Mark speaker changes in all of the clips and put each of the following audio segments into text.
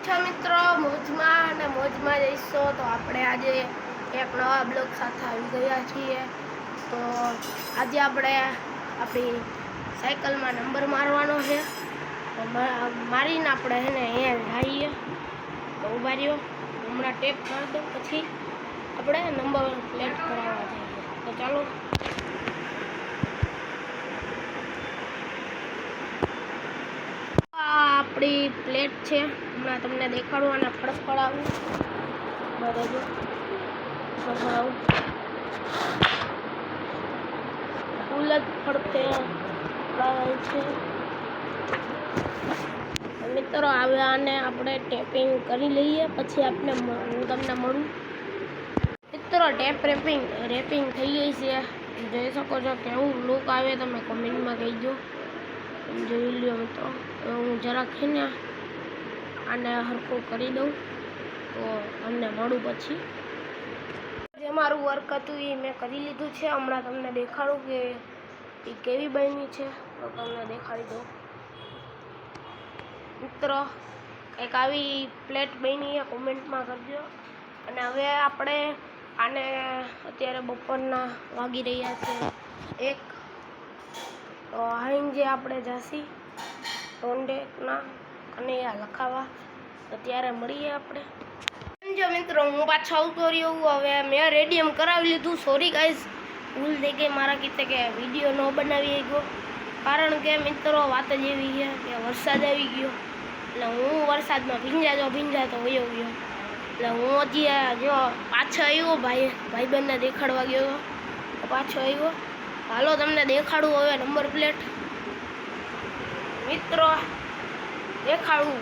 Speaker 1: છો મિત્રો? મોજમાં અને મોજમાં જઈશો તો આપણે આજે એક નવા બ્લોગ સાથે આવી ગયા છીએ. તો આજે આપણે આપણી સાયકલમાં નંબર મારવાનો છે. તો મારીને આપણે એને અહીંયા જઈએ. તો ઊભા રહ્યો, હમણાં ટેપ મારી દો, પછી આપણે નંબર પ્લેટ કરાવવા જઈએ. તો ચાલો. આપણી પ્લેટ છે, હમણાં તમને દેખાડવાના ફડફડાવું. બરાબર, ફડફડાવું ફૂલ જ ફડફે છે. મિત્રો આવે આને આપણે ટેપિંગ કરી લઈએ, પછી આપણે હું તમને મળું. મિત્રો ટેપ રેપિંગ થઈ ગઈ છે. જોઈ શકો છો કેવું લુક આવે, તમે કમેન્ટમાં કહીજો. જોઈ લ્યો મિત્રો. હું જરાક છે ને આને હરખું કરી દઉં, તો તમને મળું પછી. જે મારું વર્ક હતું એ મેં કરી લીધું છે. હમણાં તમને દેખાડું કે એ કેવી બની છે, તો તમને દેખાડી દઉં. મિત્રો એક આવી પ્લેટ બની છે, કોમેન્ટમાં કરજો. અને હવે આપણે આને અત્યારે બપોરના વાગી રહ્યા છે 1. તો અહીં જે આપણે જાસી ટોંડેકના કનૈયા લખાવા, તો ત્યારે મળીએ આપણે. જો મિત્રો હું પાછો આવતો રહ્યો. હવે મેં રેડિયમ કરાવી લીધું. સોરી ગાઈઝ, ભૂલ થઈ ગઈ મારા કીતે કે વિડીયો ન બનાવી ગયો. કારણ કે મિત્રો વાત જ એવી છે કે વરસાદ આવી ગયો, એટલે હું વરસાદમાં ભીંજાતો વયો ગયો. એટલે હું હજી જો પાછો આવ્યો, ભાઈબંધને દેખાડવા ગયો, પાછો આવ્યો. હાલો તમને દેખાડું હવે નંબર પ્લેટ. મિત્રો દેખાડું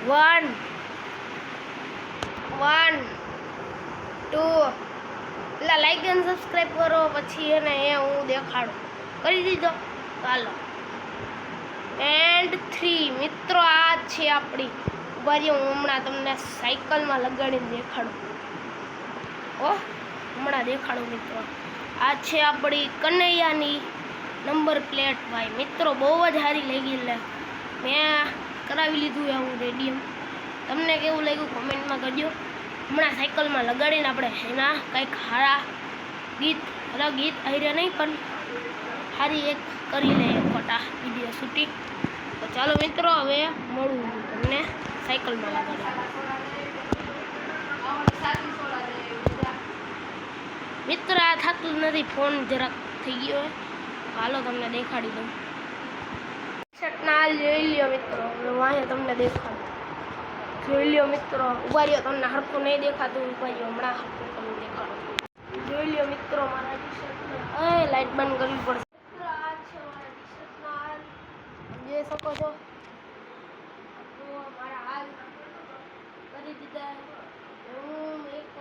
Speaker 1: 1 2. એટલે લાઈક અને સબસ્ક્રાઈબ કરો, પછી એને હું દેખાડું. કરી દીધો? ચાલો. એન્ડ 3. મિત્રો આ છે આપણી. ઉભા હું હમણાં તમને સાયકલમાં લગાડીને દેખાડું. હમણાં દેખાડું મિત્રો. આ છે આપણી કનૈયાની નંબર પ્લેટ. ભાઈ મિત્રો બહુ જ સારી લાગી. એટલે મેં કરાવી લીધું એવું રેડિયમ. તમને કેવું લાગ્યું કોમેન્ટમાં કરજો. હમણાં સાયકલમાં લગાડીને આપણે એના કંઈક સારા ગીત આર્યા નહીં, પણ સારી એક કરી લઈએ ફોટા વિડીયો શૂટિંગ. તો ચાલો મિત્રો હવે મળું તમને સાયકલમાં લગાડી. મિત્ર આ થતું નથી, ફોન જરાક થઈ ગયો. હાલો તમને દેખાડી દઉં. શર્ટના જોઈ લ્યો મિત્રો. વાંહે તમને દેખાડું. જોઈ લ્યો મિત્રો. ઉભા રહ્યો, તમને હરખું નહીં દેખાતું. ઉભા રહ્યો, હમણાં હરખું તમને દેખાડું. જોઈ લ્યો મિત્રો મારા ટી શર્ટને. લાઈટ બંધ કરવી પડશે. આ છે મારા ટી શર્ટના. જોઈ શકો છો મારા હાલ કરી દીધા. હું એક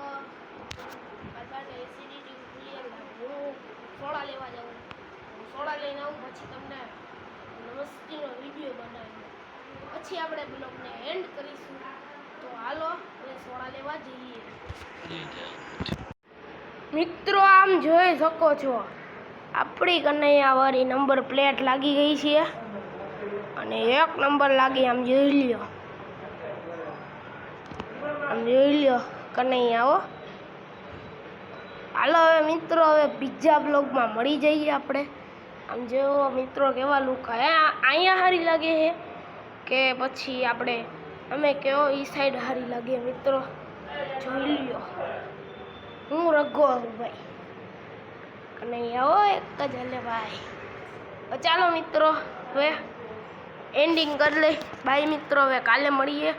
Speaker 1: એસિડિટી હું સોડા લેવા જાઉં. સોડા લઈને આવું, પછી તમને નમસ્તીનો વિડીયો બનાવ્યો, પછી આપણે બ્લોગને એન્ડ કરીશું. તો હાલો હવે સોડા લેવા જઈએ. મિત્રો આમ જોઈ શકો છો આપણી કનૈયાવાળી નંબર પ્લેટ લાગી ગઈ છે, અને 1 નંબર લાગી. આમ જોઈ લ્યો, કનૈયાઓ. હાલો હવે મિત્રો હવે બીજા બ્લોગમાં મળી જઈએ આપણે. આમ જો મિત્રો કેવા લુક અહીંયા સારી લાગે છે કે પછી આપણે અમે કેવો એ સાઈડ સારી લાગે. મિત્રો જોઈ લ્યો, હું રગો ભાઈ કનૈયાઓ એક જ હલે ભાઈ. ચાલો મિત્રો હવે એન્ડિંગ કરી લઈ. બાય મિત્રો, હવે કાલે મળીએ,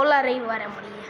Speaker 1: ઓલા રવિવારે મળીએ.